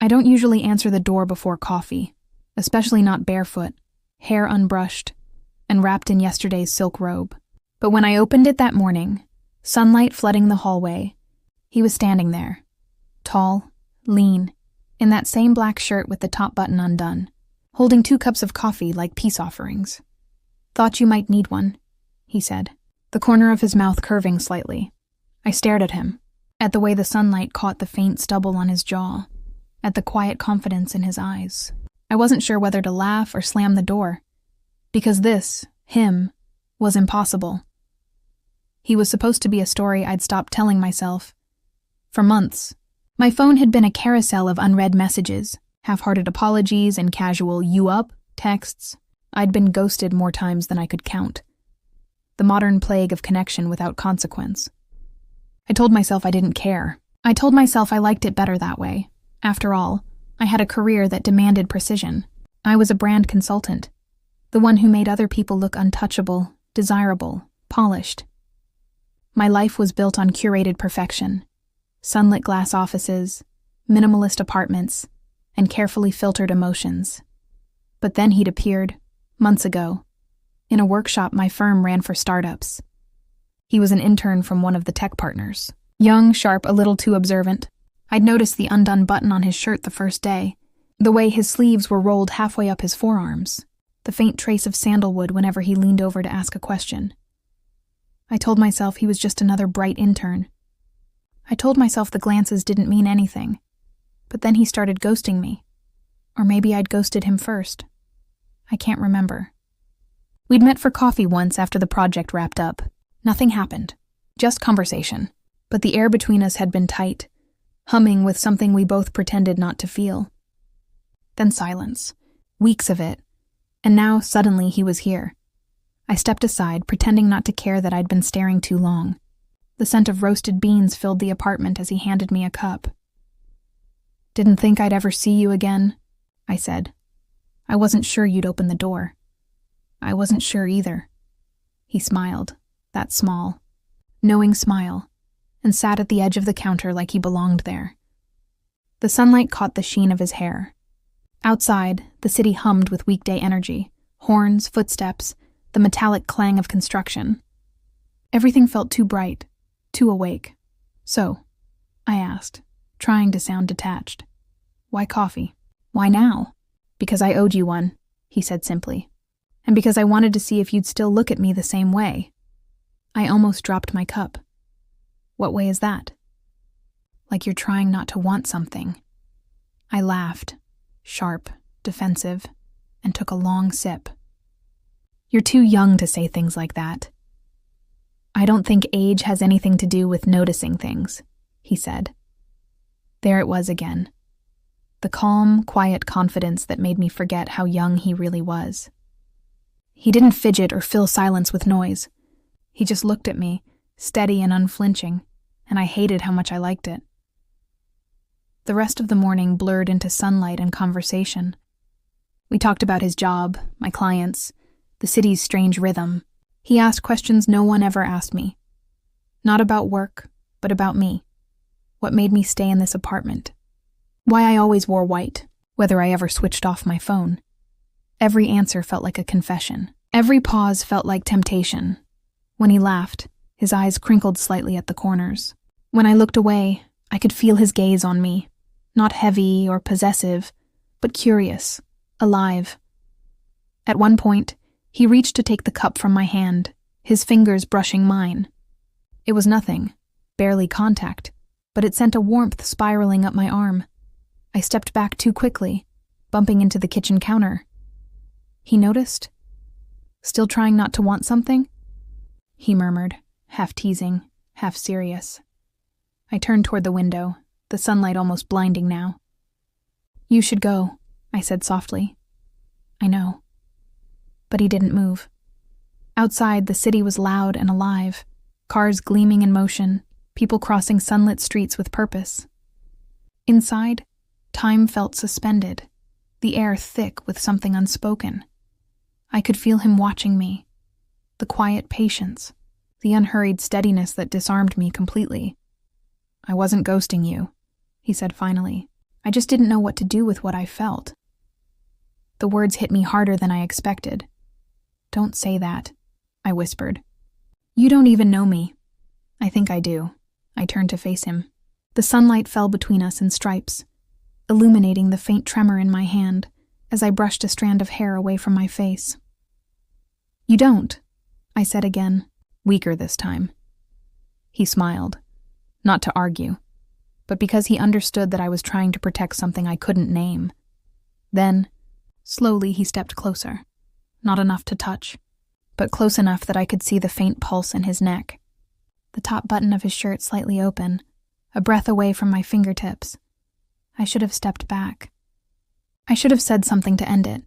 I don't usually answer the door before coffee, especially not barefoot, hair unbrushed, and wrapped in yesterday's silk robe. But when I opened it that morning, sunlight flooding the hallway, he was standing there, tall, lean, in that same black shirt with the top button undone, holding 2 cups of coffee like peace offerings. "Thought you might need one," he said, the corner of his mouth curving slightly. I stared at him, at the way the sunlight caught the faint stubble on his jaw, at the quiet confidence in his eyes. I wasn't sure whether to laugh or slam the door, because this, him, was impossible. He was supposed to be a story I'd stopped telling myself. For months, my phone had been a carousel of unread messages, half-hearted apologies and casual "you up" texts. I'd been ghosted more times than I could count. The modern plague of connection without consequence. I told myself I didn't care. I told myself I liked it better that way. After all, I had a career that demanded precision. I was a brand consultant, the one who made other people look untouchable, desirable, polished. My life was built on curated perfection, sunlit glass offices, minimalist apartments, and carefully filtered emotions. But then he'd appeared, months ago, in a workshop my firm ran for startups. He was an intern from one of the tech partners. Young, sharp, a little too observant. I'd noticed the undone button on his shirt the first day, the way his sleeves were rolled halfway up his forearms, the faint trace of sandalwood whenever he leaned over to ask a question. I told myself he was just another bright intern. I told myself the glances didn't mean anything. But then he started ghosting me. Or maybe I'd ghosted him first. I can't remember. We'd met for coffee once after the project wrapped up. Nothing happened. Just conversation. But the air between us had been tight, humming with something we both pretended not to feel. Then silence. Weeks of it. And now, suddenly, he was here. I stepped aside, pretending not to care that I'd been staring too long. The scent of roasted beans filled the apartment as he handed me a cup. "Didn't think I'd ever see you again," I said. "I wasn't sure you'd open the door." "I wasn't sure either." He smiled, that small, knowing smile, and sat at the edge of the counter like he belonged there. The sunlight caught the sheen of his hair. Outside, the city hummed with weekday energy, horns, footsteps, the metallic clang of construction. Everything felt too bright, too awake. "So," I asked, trying to sound detached, "why coffee?" "Why now?" "Because I owed you one," he said simply. "And because I wanted to see if you'd still look at me the same way." I almost dropped my cup. "What way is that?" "Like you're trying not to want something." I laughed, sharp, defensive, and took a long sip. "You're too young to say things like that." "I don't think age has anything to do with noticing things," he said. There it was again. The calm, quiet confidence that made me forget how young he really was. He didn't fidget or fill silence with noise. He just looked at me, steady and unflinching, and I hated how much I liked it. The rest of the morning blurred into sunlight and conversation. We talked about his job, my clients, the city's strange rhythm. He asked questions no one ever asked me. Not about work, but about me. What made me stay in this apartment. Why I always wore white, whether I ever switched off my phone. Every answer felt like a confession. Every pause felt like temptation. When he laughed, his eyes crinkled slightly at the corners. When I looked away, I could feel his gaze on me. Not heavy or possessive, but curious, alive. At one point, he reached to take the cup from my hand, his fingers brushing mine. It was nothing, barely contact, but it sent a warmth spiraling up my arm. I stepped back too quickly, bumping into the kitchen counter. He noticed? "Still trying not to want something?" he murmured, half teasing, half serious. I turned toward the window, the sunlight almost blinding now. "You should go," I said softly. "I know." But he didn't move. Outside, the city was loud and alive, cars gleaming in motion, people crossing sunlit streets with purpose. Inside, time felt suspended, the air thick with something unspoken. I could feel him watching me, the quiet patience, the unhurried steadiness that disarmed me completely. "I wasn't ghosting you," he said finally. I just didn't know what to do with what I felt. The words hit me harder than I expected. "Don't say that," I whispered. "You don't even know me." "I think I do." I turned to face him. The sunlight fell between us in stripes, illuminating the faint tremor in my hand as I brushed a strand of hair away from my face. "You don't," I said again, weaker this time. He smiled, not to argue, but because he understood that I was trying to protect something I couldn't name. Then, slowly he stepped closer, not enough to touch, but close enough that I could see the faint pulse in his neck. The top button of his shirt slightly open, a breath away from my fingertips. I should have stepped back. I should have said something to end it.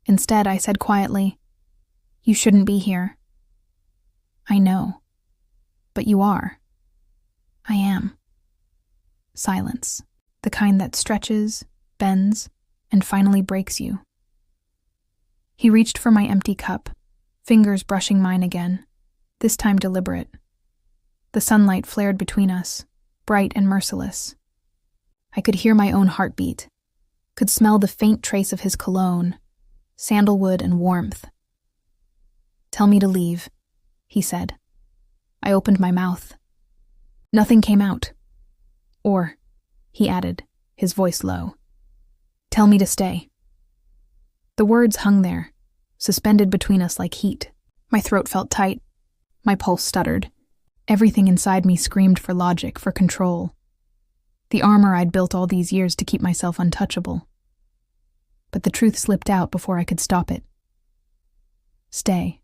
Instead, I said quietly, "You shouldn't be here." "I know. But you are." "I am." Silence, the kind that stretches, bends, and finally breaks you. He reached for my empty cup, fingers brushing mine again, this time deliberate. The sunlight flared between us, bright and merciless. I could hear my own heartbeat, could smell the faint trace of his cologne, sandalwood and warmth. "Tell me to leave," he said. I opened my mouth. Nothing came out. "Or," he added, his voice low, "tell me to stay." The words hung there, suspended between us like heat. My throat felt tight. My pulse stuttered. Everything inside me screamed for logic, for control. The armor I'd built all these years to keep myself untouchable. But the truth slipped out before I could stop it. "Stay."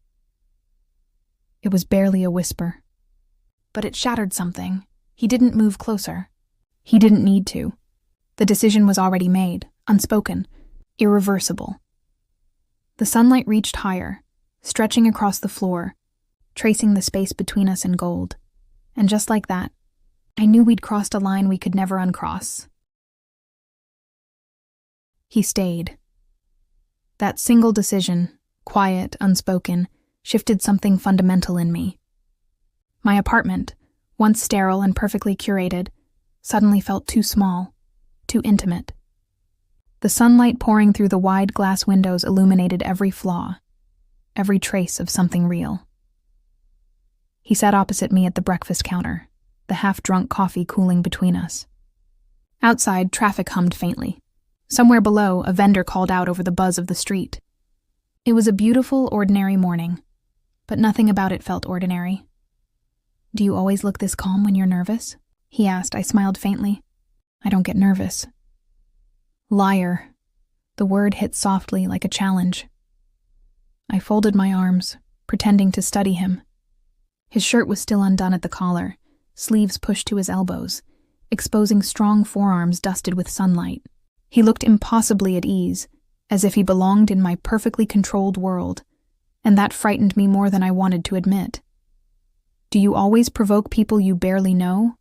It was barely a whisper. But it shattered something. He didn't move closer. He didn't need to. The decision was already made, unspoken, irreversible. The sunlight reached higher, stretching across the floor, tracing the space between us in gold. And just like that, I knew we'd crossed a line we could never uncross. He stayed. That single decision, quiet, unspoken, shifted something fundamental in me. My apartment, once sterile and perfectly curated, suddenly felt too small, too intimate. The sunlight pouring through the wide glass windows illuminated every flaw, every trace of something real. He sat opposite me at the breakfast counter, the half-drunk coffee cooling between us. Outside, traffic hummed faintly. Somewhere below, a vendor called out over the buzz of the street. It was a beautiful, ordinary morning, but nothing about it felt ordinary. "Do you always look this calm when you're nervous?" he asked. I smiled faintly. "I don't get nervous." Liar. The word hit softly like a challenge. I folded my arms, pretending to study him. His shirt was still undone at the collar, sleeves pushed to his elbows, exposing strong forearms dusted with sunlight. He looked impossibly at ease, as if he belonged in my perfectly controlled world, and that frightened me more than I wanted to admit. "Do you always provoke people you barely know?"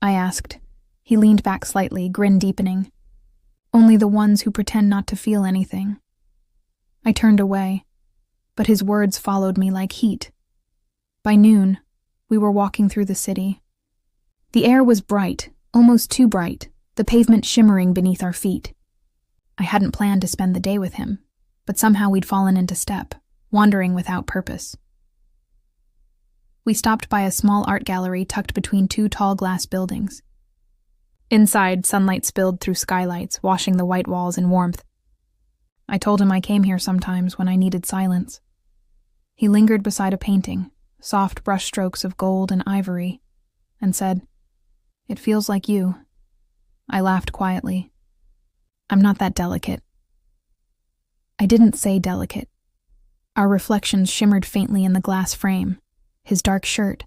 I asked. He leaned back slightly, grin deepening. "Only the ones who pretend not to feel anything." I turned away, but his words followed me like heat. By noon, we were walking through the city. The air was bright, almost too bright, the pavement shimmering beneath our feet. I hadn't planned to spend the day with him, but somehow we'd fallen into step, wandering without purpose. We stopped by a small art gallery tucked between two tall glass buildings. Inside, sunlight spilled through skylights, washing the white walls in warmth. I told him I came here sometimes when I needed silence. He lingered beside a painting, soft brushstrokes of gold and ivory, and said, "It feels like you." I laughed quietly. "I'm not that delicate." I didn't say delicate. Our reflections shimmered faintly in the glass frame, his dark shirt,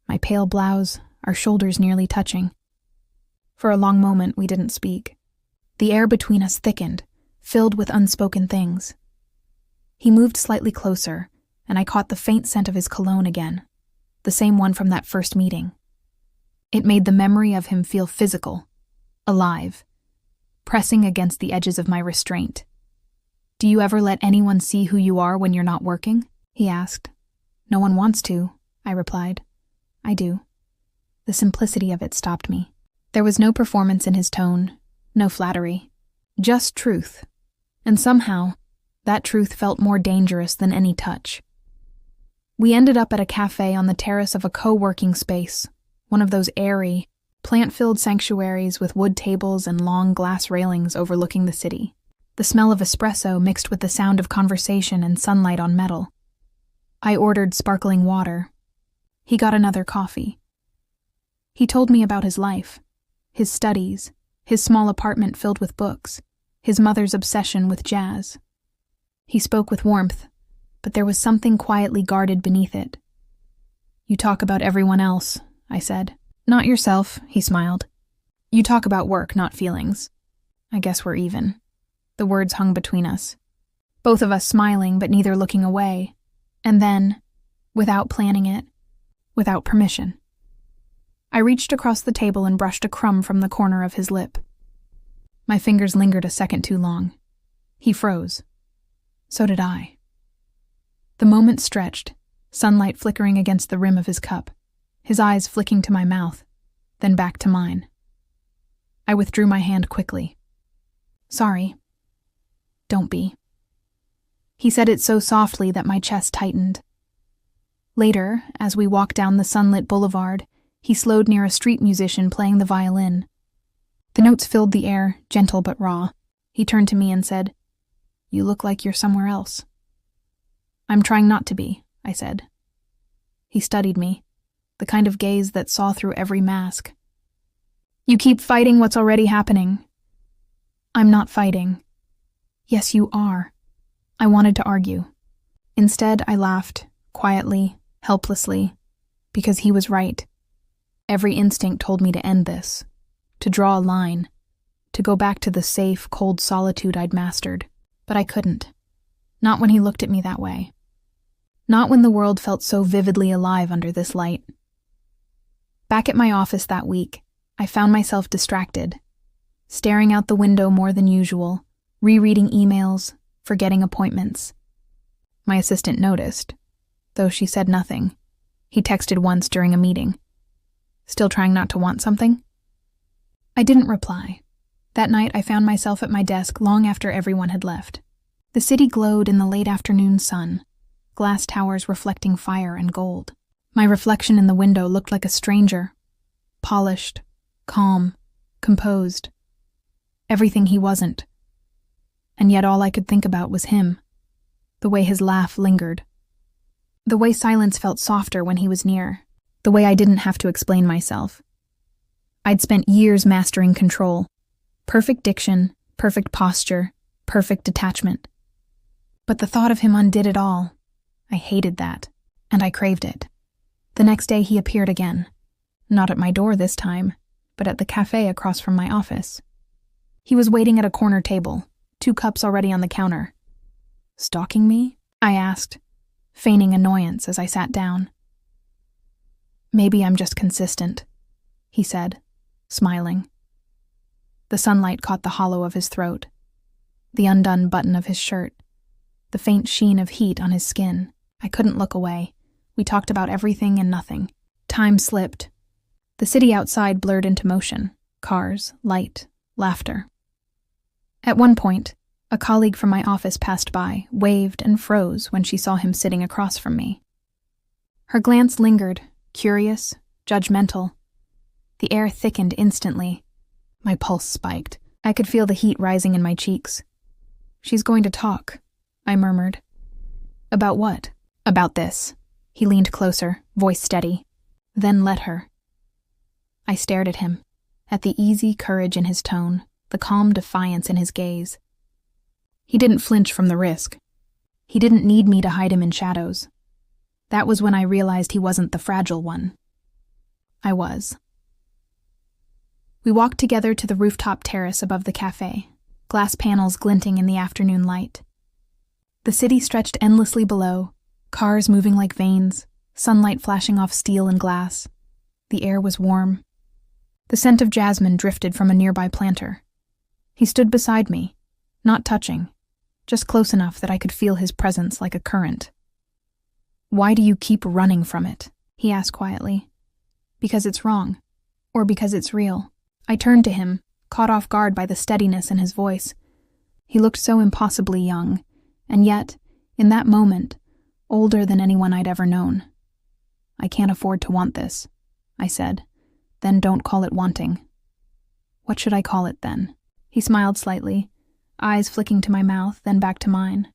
my pale blouse, our shoulders nearly touching. For a long moment, we didn't speak. The air between us thickened, filled with unspoken things. He moved slightly closer, and I caught the faint scent of his cologne again, the same one from that first meeting. It made the memory of him feel physical, alive, pressing against the edges of my restraint. "Do you ever let anyone see who you are when you're not working?" he asked. "No one wants to," I replied. "I do." The simplicity of it stopped me. There was no performance in his tone, No flattery. Just truth. And somehow, that truth felt more dangerous than any touch. We ended up at a cafe on the terrace of a co-working space, one of those airy, plant-filled sanctuaries with wood tables and long glass railings overlooking the city. The smell of espresso mixed with the sound of conversation and sunlight on metal. I ordered sparkling water. He got another coffee. He told me about his life, his studies, his small apartment filled with books, his mother's obsession with jazz. He spoke with warmth, but there was something quietly guarded beneath it. "You talk about everyone else," I said. "Not yourself," he smiled. "You talk about work, not feelings. I guess we're even." The words hung between us, both of us smiling but neither looking away. And then, without planning it, without permission, I reached across the table and brushed a crumb from the corner of his lip. My fingers lingered a second too long. He froze. So did I. The moment stretched, sunlight flickering against the rim of his cup, his eyes flicking to my mouth, then back to mine. I withdrew my hand quickly. "Sorry. Don't be." He said it so softly that my chest tightened. Later, as we walked down the sunlit boulevard, he slowed near a street musician playing the violin. The notes filled the air, gentle but raw. He turned to me and said, "You look like you're somewhere else." "I'm trying not to be," I said. He studied me, the kind of gaze that saw through every mask. "You keep fighting what's already happening." "I'm not fighting." "Yes, you are." I wanted to argue. Instead, I laughed, quietly, helplessly, because he was right. Every instinct told me to end this, to draw a line, to go back to the safe, cold solitude I'd mastered. But I couldn't. Not when he looked at me that way. Not when the world felt so vividly alive under this light. Back at my office that week, I found myself distracted, staring out the window more than usual, rereading emails, forgetting appointments. My assistant noticed, though she said nothing. He texted once during a meeting. "Still trying not to want something?" I didn't reply. That night I found myself at my desk long after everyone had left. The city glowed in the late afternoon sun, glass towers reflecting fire and gold. My reflection in the window looked like a stranger, polished, calm, composed. Everything he wasn't. And yet all I could think about was him, the way his laugh lingered, the way silence felt softer when he was near, the way I didn't have to explain myself. I'd spent years mastering control, perfect diction, perfect posture, perfect detachment. But the thought of him undid it all. I hated that, and I craved it. The next day he appeared again, not at my door this time, but at the cafe across from my office. He was waiting at a corner table, 2 cups already on the counter. "Stalking me?" I asked, feigning annoyance as I sat down. "Maybe I'm just consistent," he said, smiling. The sunlight caught the hollow of his throat, the undone button of his shirt, the faint sheen of heat on his skin. I couldn't look away. We talked about everything and nothing. Time slipped. The city outside blurred into motion. Cars, light, laughter. At one point, a colleague from my office passed by, waved, and froze when she saw him sitting across from me. Her glance lingered, curious, judgmental. The air thickened instantly. My pulse spiked. I could feel the heat rising in my cheeks. "She's going to talk," I murmured. "About what?" "About this." He leaned closer, voice steady. "Then let her." I stared at him, at the easy courage in his tone, the calm defiance in his gaze. He didn't flinch from the risk. He didn't need me to hide him in shadows. That was when I realized he wasn't the fragile one. I was. We walked together to the rooftop terrace above the cafe, glass panels glinting in the afternoon light. The city stretched endlessly below, cars moving like veins, sunlight flashing off steel and glass. The air was warm. The scent of jasmine drifted from a nearby planter. He stood beside me, not touching, just close enough that I could feel his presence like a current. "Why do you keep running from it?" he asked quietly. "Because it's wrong, or because it's real." I turned to him, caught off guard by the steadiness in his voice. He looked so impossibly young, and yet, in that moment, older than anyone I'd ever known. "I can't afford to want this," I said. "Then don't call it wanting." "What should I call it, then?" He smiled slightly, eyes flicking to my mouth, then back to mine.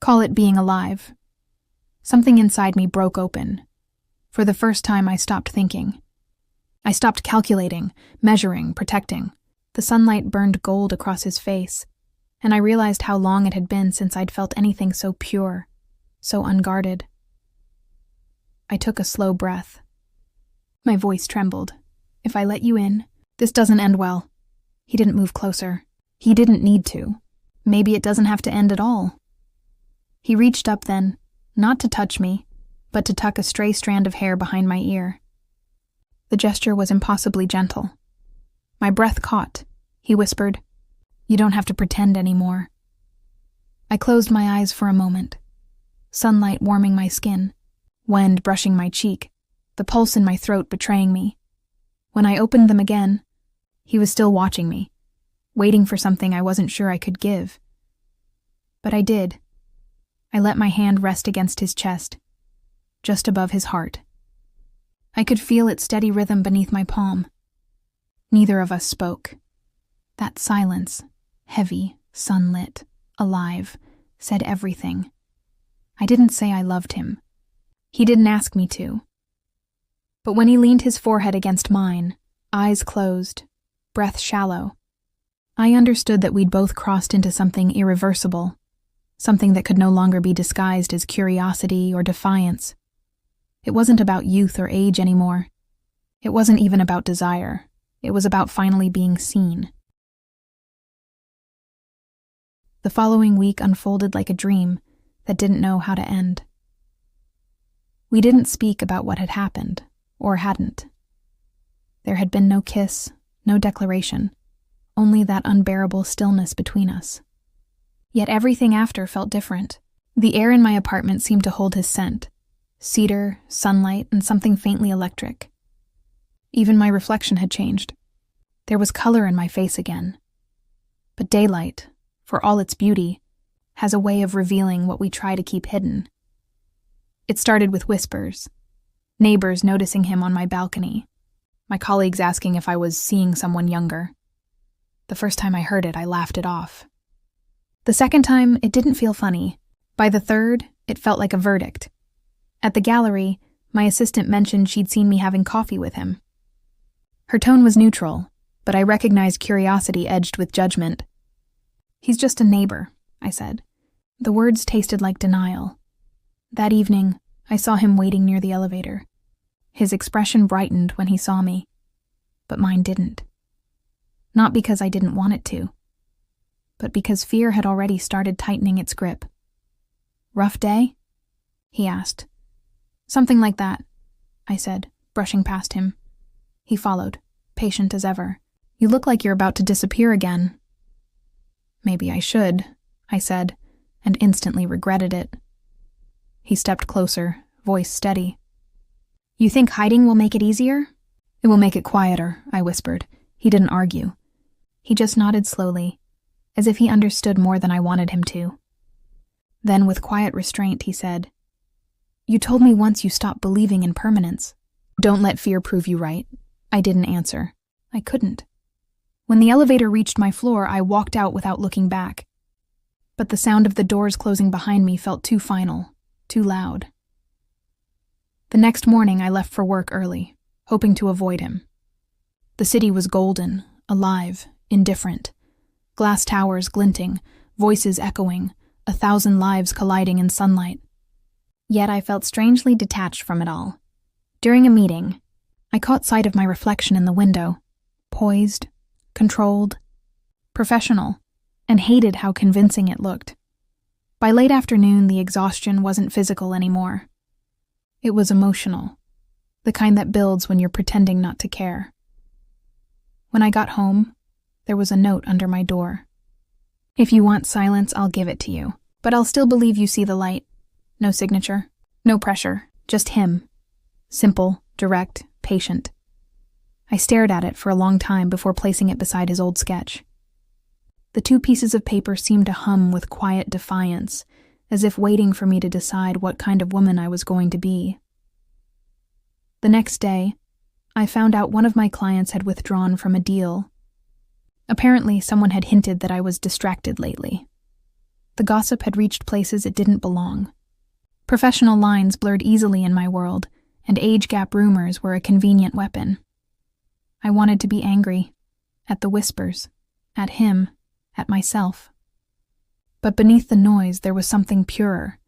"Call it being alive." Something inside me broke open. For the first time, I stopped thinking. I stopped calculating, measuring, protecting. The sunlight burned gold across his face, and I realized how long it had been since I'd felt anything so pure, so unguarded. I took a slow breath. My voice trembled. "If I let you in, this doesn't end well." He didn't move closer. He didn't need to. Maybe it doesn't have to end at all. He reached up then, not to touch me, but to tuck a stray strand of hair behind my ear. The gesture was impossibly gentle. My breath caught. He whispered, "You don't have to pretend anymore." I closed my eyes for a moment. Sunlight warming my skin, wind brushing my cheek, the pulse in my throat betraying me. When I opened them again, he was still watching me, waiting for something I wasn't sure I could give. But I did. I let my hand rest against his chest, just above his heart. I could feel its steady rhythm beneath my palm. Neither of us spoke. That silence, heavy, sunlit, alive, said everything. I didn't say I loved him. He didn't ask me to. But when he leaned his forehead against mine, eyes closed, breath shallow, I understood that we'd both crossed into something irreversible, something that could no longer be disguised as curiosity or defiance. It wasn't about youth or age anymore. It wasn't even about desire. It was about finally being seen. The following week unfolded like a dream that didn't know how to end. We didn't speak about what had happened, or hadn't. There had been no kiss, no declaration, only that unbearable stillness between us. Yet everything after felt different. The air in my apartment seemed to hold his scent, cedar, sunlight, and something faintly electric. Even my reflection had changed. There was color in my face again. But daylight, for all its beauty, has a way of revealing what we try to keep hidden. It started with whispers, neighbors noticing him on my balcony, my colleagues asking if I was seeing someone younger. The first time I heard it, I laughed it off. The second time, it didn't feel funny. By the third, it felt like a verdict. At the gallery, my assistant mentioned she'd seen me having coffee with him. Her tone was neutral, but I recognized curiosity edged with judgment. "He's just a neighbor," I said. The words tasted like denial. That evening, I saw him waiting near the elevator. His expression brightened when he saw me, but mine didn't. Not because I didn't want it to, but because fear had already started tightening its grip. "Rough day?" he asked. "Something like that," I said, brushing past him. He followed, patient as ever. "You look like you're about to disappear again." "Maybe I should," I said, and instantly regretted it. He stepped closer, voice steady. "You think hiding will make it easier?" "It will make it quieter," I whispered. He didn't argue. He just nodded slowly, as if he understood more than I wanted him to. Then, with quiet restraint, he said, "You told me once you stopped believing in permanence." "Don't let fear prove you right." I didn't answer. I couldn't. When the elevator reached my floor, I walked out without looking back. But the sound of the doors closing behind me felt too final, too loud. The next morning, I left for work early, hoping to avoid him. The city was golden, alive, indifferent. Glass towers glinting, voices echoing, 1,000 lives colliding in sunlight. Yet I felt strangely detached from it all. During a meeting, I caught sight of my reflection in the window, poised, controlled, professional, and hated how convincing it looked. By late afternoon, the exhaustion wasn't physical anymore. It was emotional, the kind that builds when you're pretending not to care. When I got home, there was a note under my door. "If you want silence, I'll give it to you, but I'll still believe you see the light." No signature, no pressure, just him. Simple, direct, patient. I stared at it for a long time before placing it beside his old sketch. The two pieces of paper seemed to hum with quiet defiance, as if waiting for me to decide what kind of woman I was going to be. The next day, I found out one of my clients had withdrawn from a deal. Apparently, someone had hinted that I was distracted lately. The gossip had reached places it didn't belong. Professional lines blurred easily in my world, and age gap rumors were a convenient weapon. I wanted to be angry, at the whispers, at him, at myself. But beneath the noise there was something purer,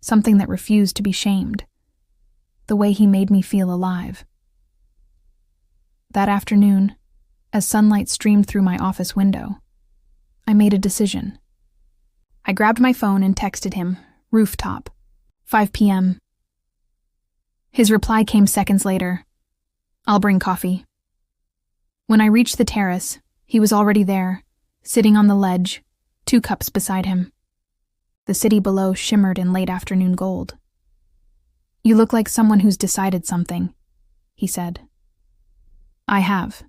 something that refused to be shamed. The way he made me feel alive. That afternoon, as sunlight streamed through my office window, I made a decision. I grabbed my phone and texted him, rooftop, 5 p.m. His reply came seconds later. I'll bring coffee. When I reached the terrace, he was already there, sitting on the ledge, 2 cups beside him. The city below shimmered in late afternoon gold. You look like someone who's decided something, he said. I have,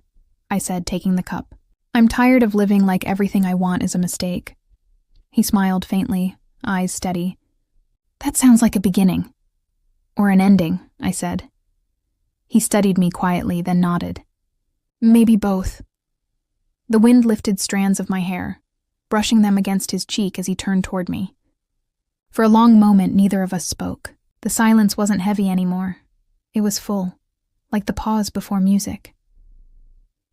I said, taking the cup. I'm tired of living like everything I want is a mistake. He smiled faintly, eyes steady. That sounds like a beginning. Or an ending, I said. He studied me quietly, then nodded. Maybe both. The wind lifted strands of my hair, brushing them against his cheek as he turned toward me. For a long moment, neither of us spoke. The silence wasn't heavy anymore. It was full, like the pause before music.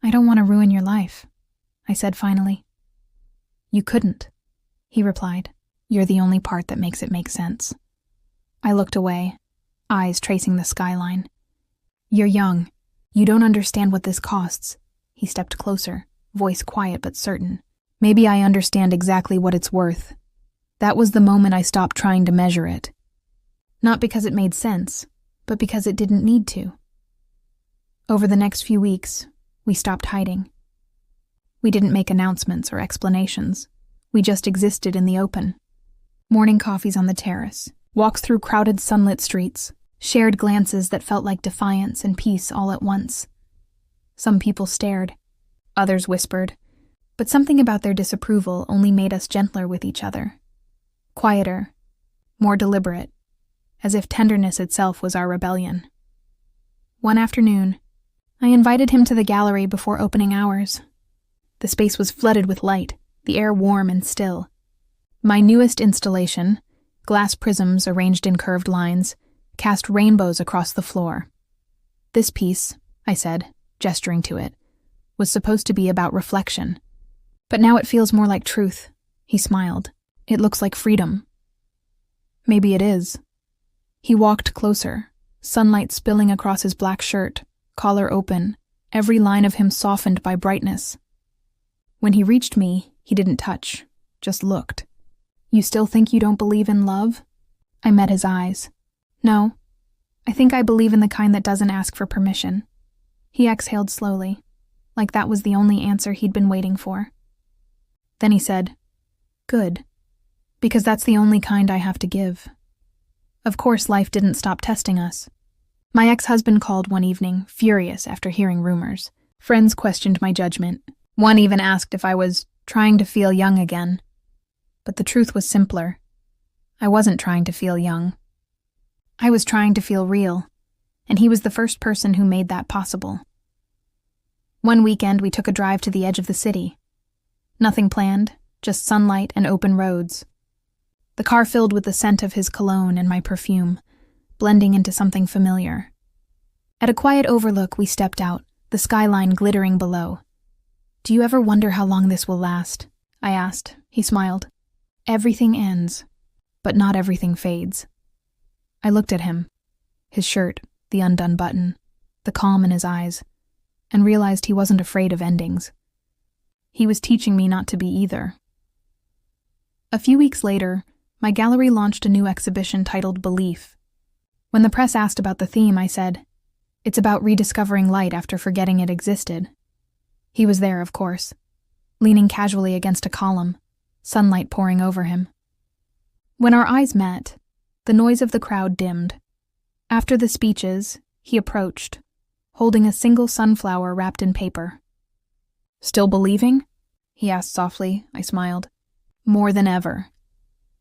I don't want to ruin your life, I said finally. You couldn't, he replied. You're the only part that makes it make sense. I looked away, eyes tracing the skyline. You're young. You don't understand what this costs. He stepped closer, voice quiet but certain. Maybe I understand exactly what it's worth. That was the moment I stopped trying to measure it. Not because it made sense, but because it didn't need to. Over the next few weeks, we stopped hiding. We didn't make announcements or explanations. We just existed in the open. Morning coffees on the terrace, walks through crowded sunlit streets, shared glances that felt like defiance and peace all at once. Some people stared, others whispered, but something about their disapproval only made us gentler with each other. Quieter, more deliberate, as if tenderness itself was our rebellion. One afternoon, I invited him to the gallery before opening hours. The space was flooded with light, the air warm and still. My newest installation, glass prisms arranged in curved lines, cast rainbows across the floor. This piece, I said, gesturing to it, was supposed to be about reflection. But now it feels more like truth, he smiled. It looks like freedom. Maybe it is. He walked closer, sunlight spilling across his black shirt, collar open, every line of him softened by brightness. When he reached me, he didn't touch, just looked. You still think you don't believe in love? I met his eyes. No, I think I believe in the kind that doesn't ask for permission. He exhaled slowly, like that was the only answer he'd been waiting for. Then he said, Good, because that's the only kind I have to give. Of course, life didn't stop testing us. My ex-husband called one evening, furious after hearing rumors. Friends questioned my judgment. One even asked if I was trying to feel young again. But the truth was simpler. I wasn't trying to feel young. I was trying to feel real, and he was the first person who made that possible. One weekend, we took a drive to the edge of the city. Nothing planned, just sunlight and open roads. The car filled with the scent of his cologne and my perfume, blending into something familiar. At a quiet overlook, we stepped out, the skyline glittering below. Do you ever wonder how long this will last? I asked. He smiled. Everything ends, but not everything fades. I looked at him, his shirt, the undone button, the calm in his eyes, and realized he wasn't afraid of endings. He was teaching me not to be either. A few weeks later, my gallery launched a new exhibition titled Belief. When the press asked about the theme, I said, It's about rediscovering light after forgetting it existed. He was there, of course, leaning casually against a column, sunlight pouring over him. When our eyes met, the noise of the crowd dimmed. After the speeches, he approached, holding a single sunflower wrapped in paper. "Still believing?" he asked softly. I smiled. "More than ever."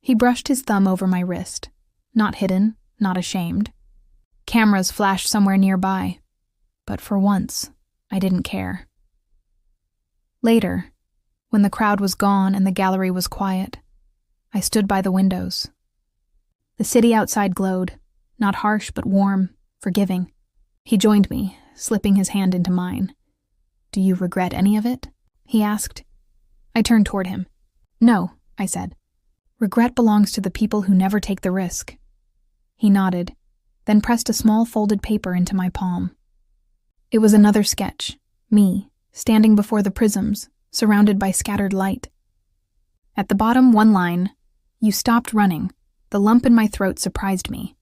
He brushed his thumb over my wrist, not hidden, not ashamed. Cameras flashed somewhere nearby, but for once, I didn't care. Later, when the crowd was gone and the gallery was quiet, I stood by the windows. The city outside glowed, not harsh but warm, forgiving. He joined me, slipping his hand into mine. "Do you regret any of it?" he asked. I turned toward him. "No," I said. "Regret belongs to the people who never take the risk." He nodded, then pressed a small folded paper into my palm. It was another sketch, me, standing before the prisms, surrounded by scattered light. At the bottom, one line, "You stopped running. The lump in my throat surprised me."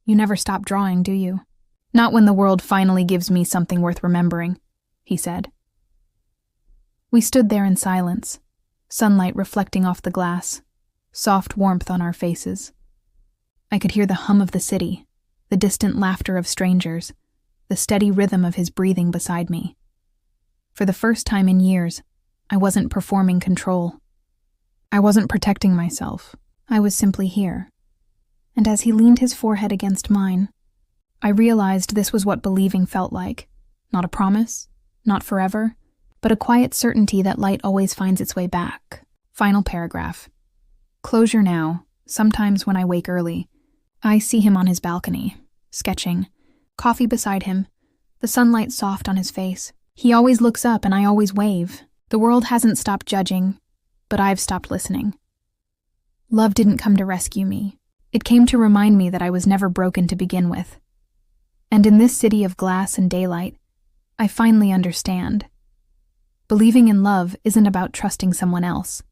"You never stop drawing, do you?" "Not when the world finally gives me something worth remembering," he said. We stood there in silence, sunlight reflecting off the glass, soft warmth on our faces. I could hear the hum of the city, the distant laughter of strangers, the steady rhythm of his breathing beside me. For the first time in years, I wasn't performing control. I wasn't protecting myself. I was simply here. And as he leaned his forehead against mine, I realized this was what believing felt like. Not a promise, not forever, but a quiet certainty that light always finds its way back. Final paragraph. Closure now. Sometimes when I wake early, I see him on his balcony, sketching, coffee beside him, the sunlight soft on his face. He always looks up and I always wave. The world hasn't stopped judging, but I've stopped listening. Love didn't come to rescue me. It came to remind me that I was never broken to begin with. And in this city of glass and daylight, I finally understand. Believing in love isn't about trusting someone else.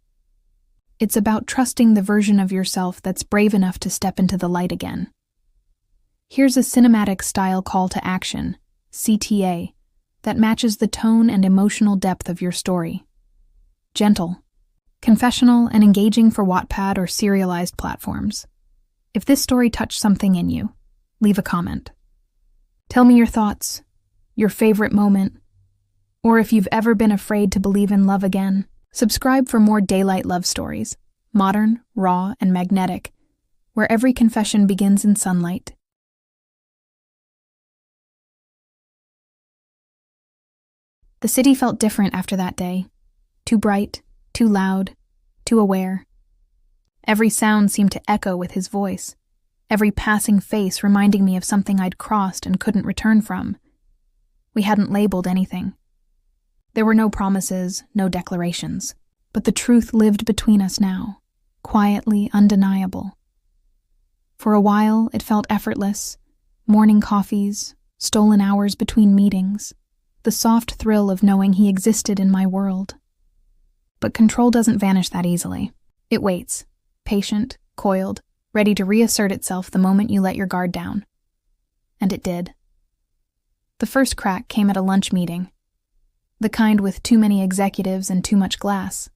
It's about trusting the version of yourself that's brave enough to step into the light again. Here's a cinematic style call to action, CTA, that matches the tone and emotional depth of your story. Gentle, confessional, and engaging for Wattpad or serialized platforms. If this story touched something in you, leave a comment. Tell me your thoughts, your favorite moment, or if you've ever been afraid to believe in love again. Subscribe for more daylight love stories, modern, raw, and magnetic, where every confession begins in sunlight. The city felt different after that day. Too bright, too loud, too aware. Every sound seemed to echo with his voice, every passing face reminding me of something I'd crossed and couldn't return from. We hadn't labeled anything. There were no promises, no declarations, but the truth lived between us now, quietly undeniable. For a while, it felt effortless, morning coffees, stolen hours between meetings, the soft thrill of knowing he existed in my world. But control doesn't vanish that easily. It waits, patient, coiled, ready to reassert itself the moment you let your guard down. And it did. The first crack came at a lunch meeting, the kind with too many executives and too much glass.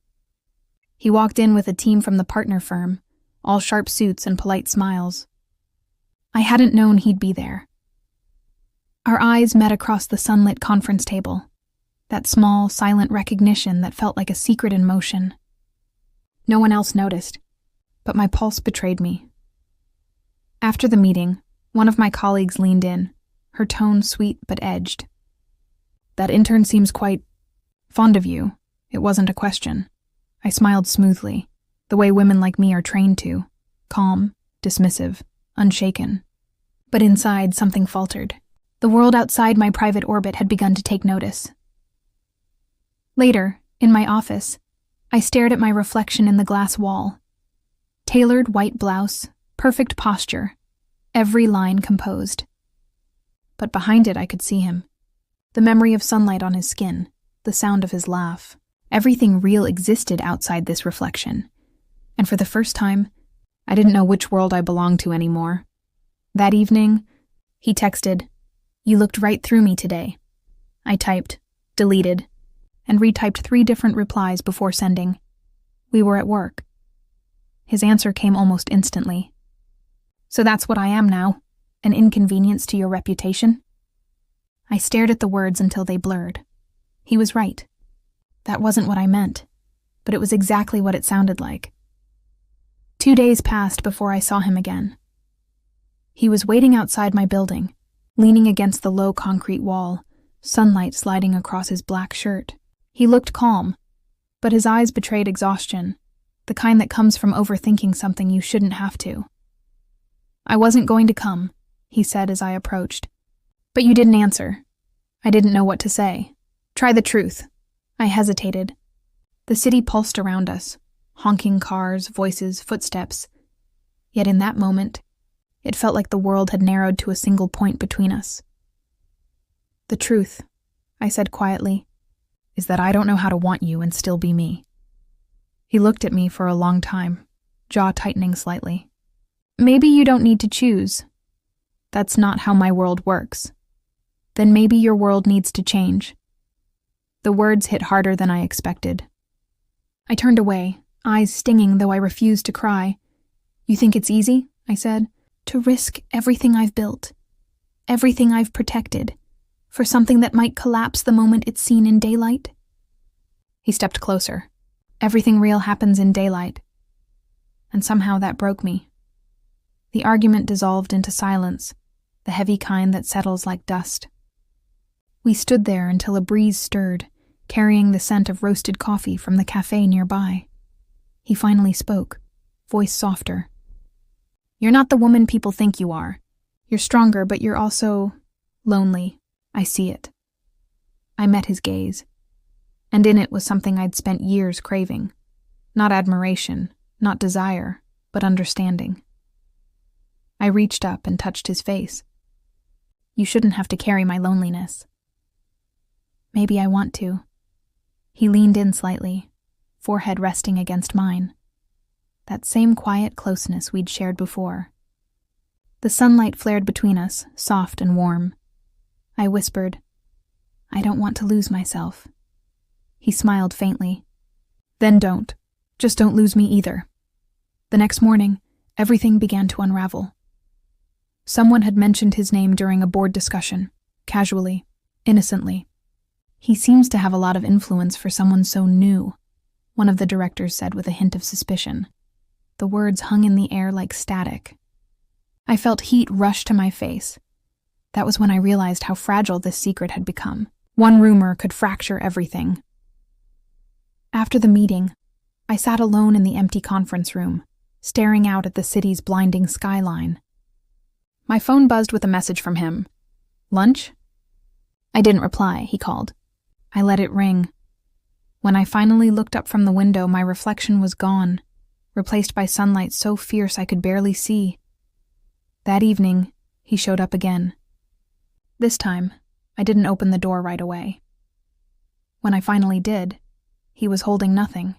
He walked in with a team from the partner firm, all sharp suits and polite smiles. I hadn't known he'd be there. Our eyes met across the sunlit conference table, that small, silent recognition that felt like a secret in motion. No one else noticed, but my pulse betrayed me. After the meeting, one of my colleagues leaned in, her tone sweet but edged. "That intern seems quite fond of you." It wasn't a question. I smiled smoothly, the way women like me are trained to, calm, dismissive, unshaken. But inside, something faltered. The world outside my private orbit had begun to take notice. Later, in my office, I stared at my reflection in the glass wall. Tailored white blouse, perfect posture, every line composed. But behind it I could see him. The memory of sunlight on his skin, the sound of his laugh. Everything real existed outside this reflection. And for the first time, I didn't know which world I belonged to anymore. That evening, he texted, "You looked right through me today." I typed, deleted, and retyped 3 different replies before sending. We were at work. His answer came almost instantly. "So that's what I am now, an inconvenience to your reputation?" I stared at the words until they blurred. He was right. That wasn't what I meant, but it was exactly what it sounded like. 2 days passed before I saw him again. He was waiting outside my building, leaning against the low concrete wall, sunlight sliding across his black shirt. He looked calm, but his eyes betrayed exhaustion, the kind that comes from overthinking something you shouldn't have to. "I wasn't going to come," he said as I approached. "But you didn't answer." I didn't know what to say. "Try the truth." I hesitated. The city pulsed around us, honking cars, voices, footsteps. Yet in that moment, it felt like the world had narrowed to a single point between us. "The truth," I said quietly, "is that I don't know how to want you and still be me." He looked at me for a long time, jaw tightening slightly. "Maybe you don't need to choose. That's not how my world works. Then maybe your world needs to change." The words hit harder than I expected. I turned away, eyes stinging though I refused to cry. "You think it's easy," I said, "to risk everything I've built, everything I've protected, for something that might collapse the moment it's seen in daylight?" He stepped closer. "Everything real happens in daylight." And somehow that broke me. The argument dissolved into silence, the heavy kind that settles like dust. We stood there until a breeze stirred, carrying the scent of roasted coffee from the cafe nearby. He finally spoke, voice softer. "You're not the woman people think you are. You're stronger, but you're also lonely. I see it." I met his gaze, and in it was something I'd spent years craving. Not admiration, not desire, but understanding. I reached up and touched his face. "You shouldn't have to carry my loneliness." "Maybe I want to." He leaned in slightly, forehead resting against mine. That same quiet closeness we'd shared before. The sunlight flared between us, soft and warm. I whispered, "I don't want to lose myself." He smiled faintly. "Then don't. Just don't lose me either." The next morning, everything began to unravel. Someone had mentioned his name during a board discussion, casually, innocently. "He seems to have a lot of influence for someone so new," one of the directors said with a hint of suspicion. The words hung in the air like static. I felt heat rush to my face. That was when I realized how fragile this secret had become. One rumor could fracture everything. After the meeting, I sat alone in the empty conference room, staring out at the city's blinding skyline. My phone buzzed with a message from him. "Lunch?" I didn't reply, he called. I let it ring. When I finally looked up from the window, my reflection was gone, replaced by sunlight so fierce I could barely see. That evening, he showed up again. This time, I didn't open the door right away. When I finally did, he was holding nothing.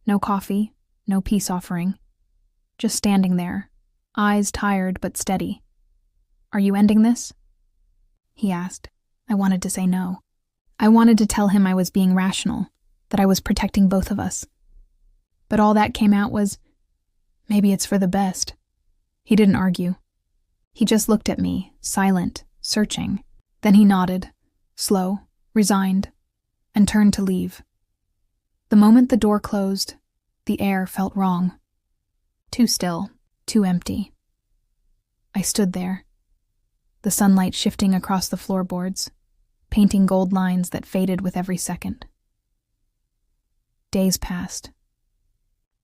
No coffee, no peace offering. Just standing there, eyes tired but steady. "Are you ending this?" he asked. I wanted to say no. I wanted to tell him I was being rational, that I was protecting both of us. But all that came out was, "Maybe it's for the best." He didn't argue. He just looked at me, silent, searching. Then he nodded, slow, resigned, and turned to leave. The moment the door closed, the air felt wrong. Too still, too empty. I stood there, the sunlight shifting across the floorboards, painting gold lines that faded with every second. Days passed.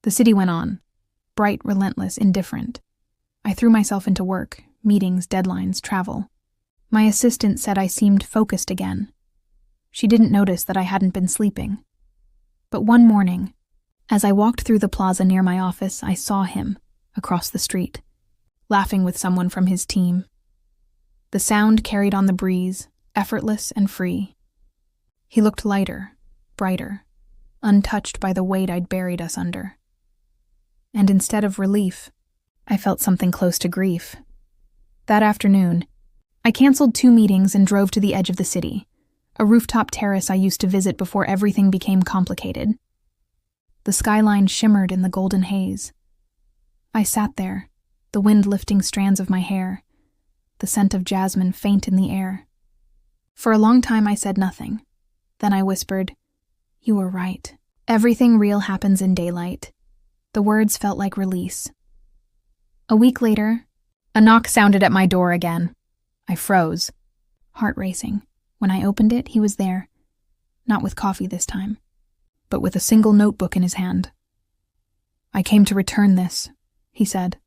The city went on, bright, relentless, indifferent. I threw myself into work, meetings, deadlines, travel. My assistant said I seemed focused again. She didn't notice that I hadn't been sleeping. But one morning, as I walked through the plaza near my office, I saw him, across the street, laughing with someone from his team. The sound carried on the breeze, effortless and free. He looked lighter, brighter, untouched by the weight I'd buried us under. And instead of relief, I felt something close to grief. That afternoon, I canceled 2 meetings and drove to the edge of the city, a rooftop terrace I used to visit before everything became complicated. The skyline shimmered in the golden haze. I sat there, the wind lifting strands of my hair, the scent of jasmine faint in the air. For a long time I said nothing. Then I whispered, "You were right. Everything real happens in daylight." The words felt like release. A week later, a knock sounded at my door again. I froze, heart racing. When I opened it, he was there. Not with coffee this time, but with a single notebook in his hand. "I came to return this," he said.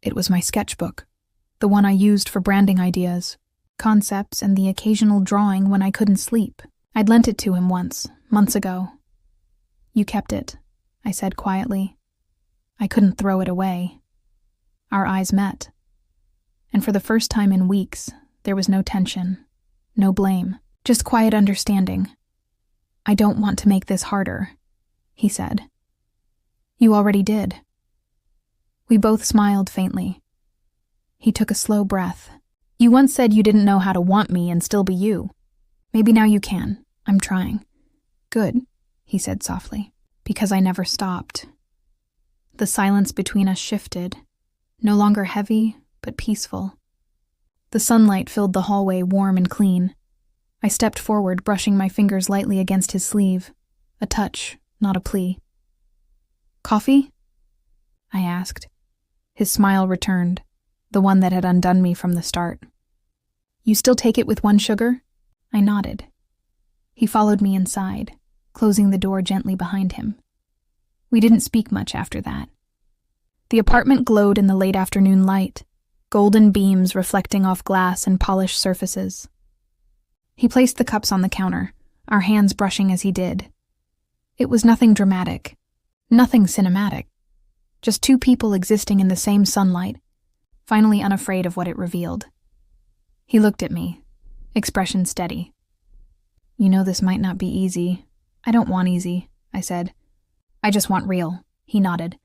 It was my sketchbook, the one I used for branding ideas, concepts, and the occasional drawing when I couldn't sleep. I'd lent it to him once, months ago. "You kept it," I said quietly. I couldn't throw it away. Our eyes met, and for the first time in weeks, there was no tension, no blame, just quiet understanding. "I don't want to make this harder," he said. "You already did." We both smiled faintly. He took a slow breath. "You once said you didn't know how to want me and still be you. Maybe now you can. I'm trying." "Good," he said softly, "because I never stopped." The silence between us shifted, no longer heavy, but peaceful. The sunlight filled the hallway warm and clean. I stepped forward, brushing my fingers lightly against his sleeve. A touch, not a plea. "Coffee?" I asked. His smile returned, the one that had undone me from the start. "You still take it with 1 sugar?" I nodded. He followed me inside, closing the door gently behind him. We didn't speak much after that. The apartment glowed in the late afternoon light, golden beams reflecting off glass and polished surfaces. He placed the cups on the counter, our hands brushing as he did. It was nothing dramatic, nothing cinematic, just 2 people existing in the same sunlight, finally unafraid of what it revealed. He looked at me, expression steady. "You know this might not be easy." "I don't want easy," I said. "I just want real," he nodded.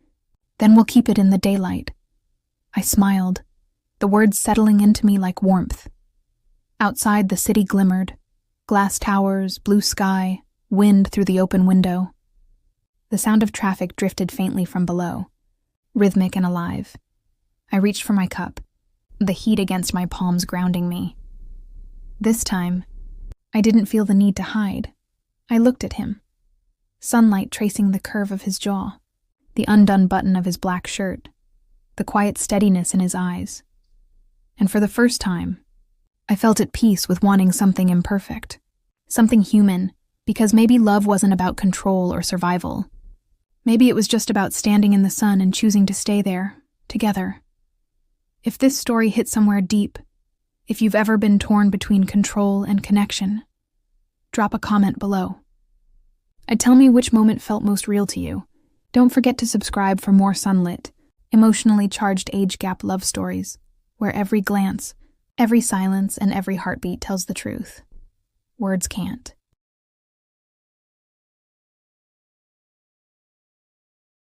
"Then we'll keep it in the daylight." I smiled, the words settling into me like warmth. Outside, the city glimmered, glass towers, blue sky, wind through the open window. The sound of traffic drifted faintly from below, rhythmic and alive. I reached for my cup, the heat against my palms grounding me. This time, I didn't feel the need to hide. I looked at him, sunlight tracing the curve of his jaw, the undone button of his black shirt, the quiet steadiness in his eyes. And for the first time, I felt at peace with wanting something imperfect, something human, because maybe love wasn't about control or survival. Maybe it was just about standing in the sun and choosing to stay there, together. If this story hit somewhere deep, if you've ever been torn between control and connection, drop a comment below. And tell me which moment felt most real to you. Don't forget to subscribe for more sunlit, emotionally charged age gap love stories, where every glance, every silence, and every heartbeat tells the truth. Words can't.